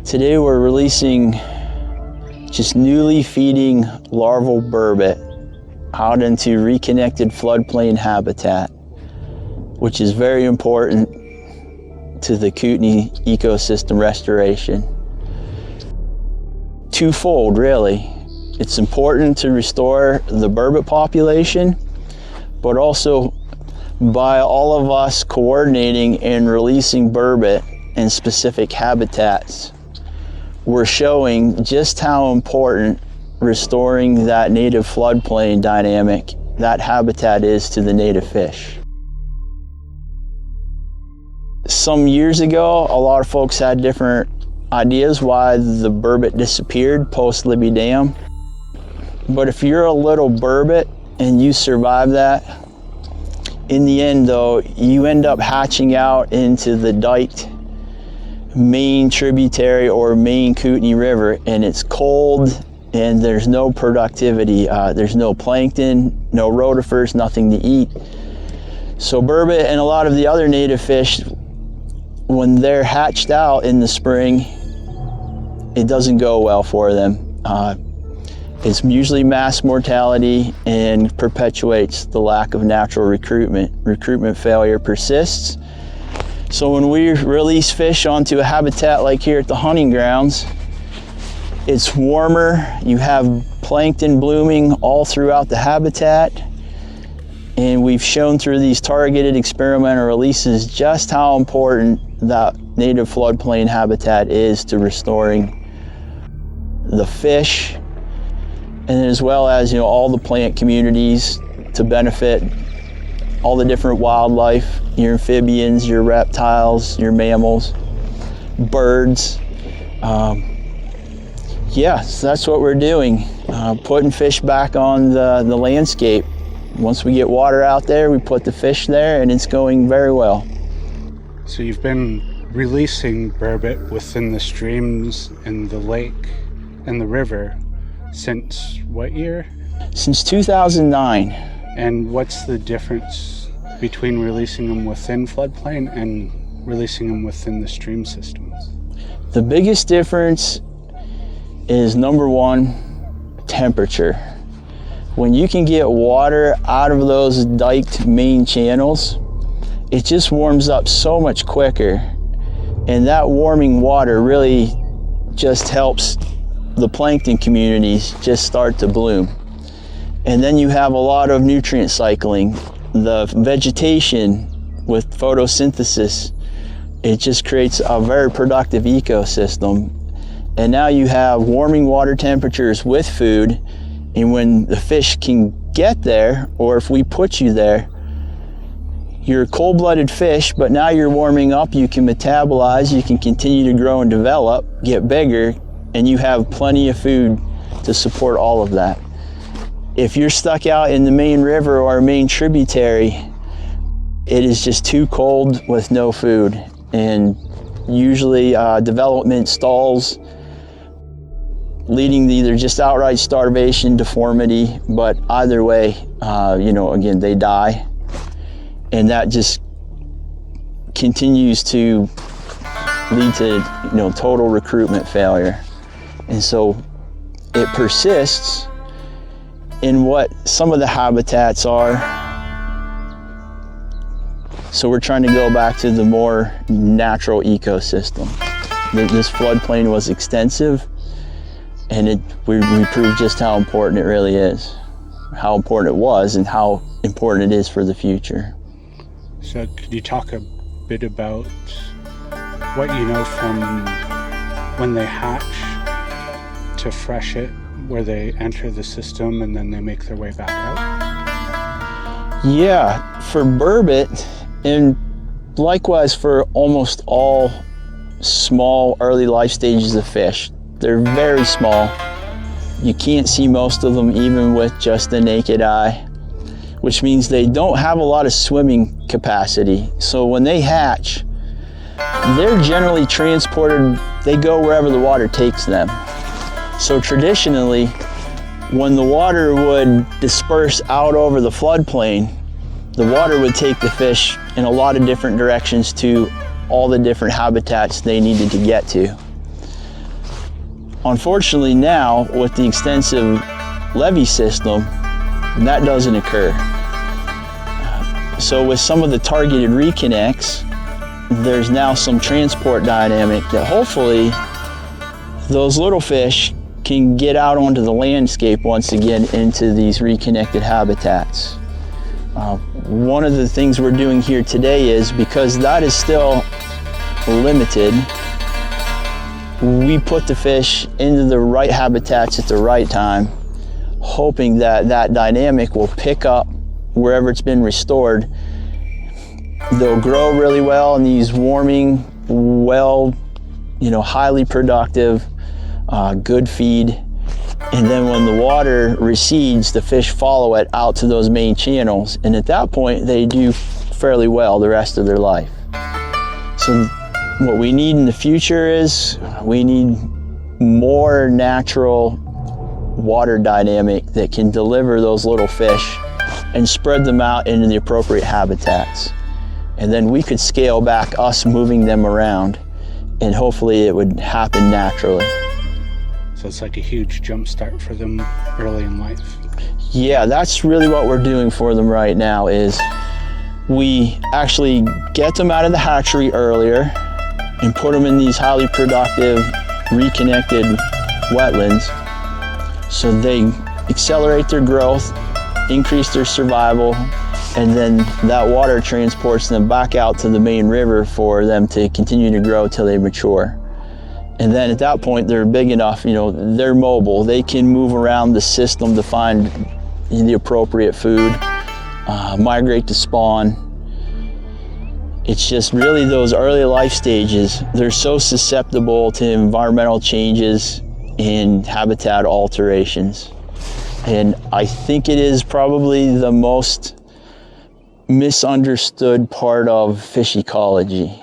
Today we're releasing just newly feeding larval burbot out into reconnected floodplain habitat, which is very important to the Kootenai ecosystem restoration. Twofold, really. It's important to restore the burbot population, but also by all of us coordinating and releasing burbot in specific habitats, we're showing just how important restoring that native floodplain dynamic, that habitat, is to the native fish. Some years ago, a lot of folks had different ideas why the burbot disappeared post-Libby Dam. But if you're a little burbot and you survive that, in the end though, you end up hatching out into the diked main tributary or main Kootenai River, and it's cold and there's no productivity. There's no plankton, no rotifers, nothing to eat. So burbot and a lot of the other native fish, when they're hatched out in the spring, it doesn't go well for them. It's usually mass mortality and perpetuates the lack of natural recruitment. Recruitment failure persists. So when we release fish onto a habitat like here at the hunting grounds, it's warmer, you have plankton blooming all throughout the habitat, and we've shown through these targeted experimental releases just how important that native floodplain habitat is to restoring the fish, and as well as, all the plant communities to benefit all the different wildlife, your amphibians, your reptiles, your mammals, birds. So that's what we're doing, putting fish back on the landscape. Once we get water out there, we put the fish there, and it's going very well. So you've been releasing burbot within the streams and the lake and the river since what year? Since 2009. And what's the difference between releasing them within floodplain and releasing them within the stream systems? The biggest difference is, number one, temperature. When you can get water out of those diked main channels, it just warms up so much quicker. And that warming water really just helps the plankton communities just start to bloom. And then you have a lot of nutrient cycling. The vegetation with photosynthesis, it just creates a very productive ecosystem. And now you have warming water temperatures with food, and when the fish can get there, or if we put you there, you're a cold-blooded fish, but now you're warming up, you can metabolize, you can continue to grow and develop, get bigger, and you have plenty of food to support all of that. If you're stuck out in the main river or main tributary, it is just too cold with no food, and usually development stalls, leading to either just outright starvation, deformity, but either way, again, they die, and that just continues to lead to total recruitment failure. And so it persists in what some of the habitats are. So we're trying to go back to the more natural ecosystem. This floodplain was extensive, and we proved just how important it really is, how important it was, and how important it is for the future. So could you talk a bit about what you know from when they hatch to fresh it, where they enter the system and then they make their way back out? Yeah, for burbot, and likewise for almost all small early life stages of fish, they're very small. You can't see most of them even with just the naked eye, which means they don't have a lot of swimming capacity. So when they hatch, they're generally transported, they go wherever the water takes them. So traditionally, when the water would disperse out over the floodplain, the water would take the fish in a lot of different directions to all the different habitats they needed to get to. Unfortunately now, with the extensive levee system, that doesn't occur. So with some of the targeted reconnects, there's now some transport dynamic that hopefully those little fish can get out onto the landscape once again into these reconnected habitats. One of the things we're doing here today is, because that is still limited, we put the fish into the right habitats at the right time, hoping that that dynamic will pick up wherever it's been restored. They'll grow really well in these warming, well, highly productive, good feed. And then when the water recedes, the fish follow it out to those main channels. And at that point, they do fairly well the rest of their life. So what we need in the future is we need more natural water dynamic that can deliver those little fish and spread them out into the appropriate habitats. And then we could scale back us moving them around, and hopefully it would happen naturally. So it's like a huge jump start for them early in life. Yeah, that's really what we're doing for them right now, is we actually get them out of the hatchery earlier and put them in these highly productive, reconnected wetlands, so they accelerate their growth, increase their survival, and then that water transports them back out to the main river for them to continue to grow till they mature. And then at that point, they're big enough, they're mobile. They can move around the system to find the appropriate food, migrate to spawn. It's just really those early life stages, they're so susceptible to environmental changes and habitat alterations. And I think it is probably the most misunderstood part of fish ecology.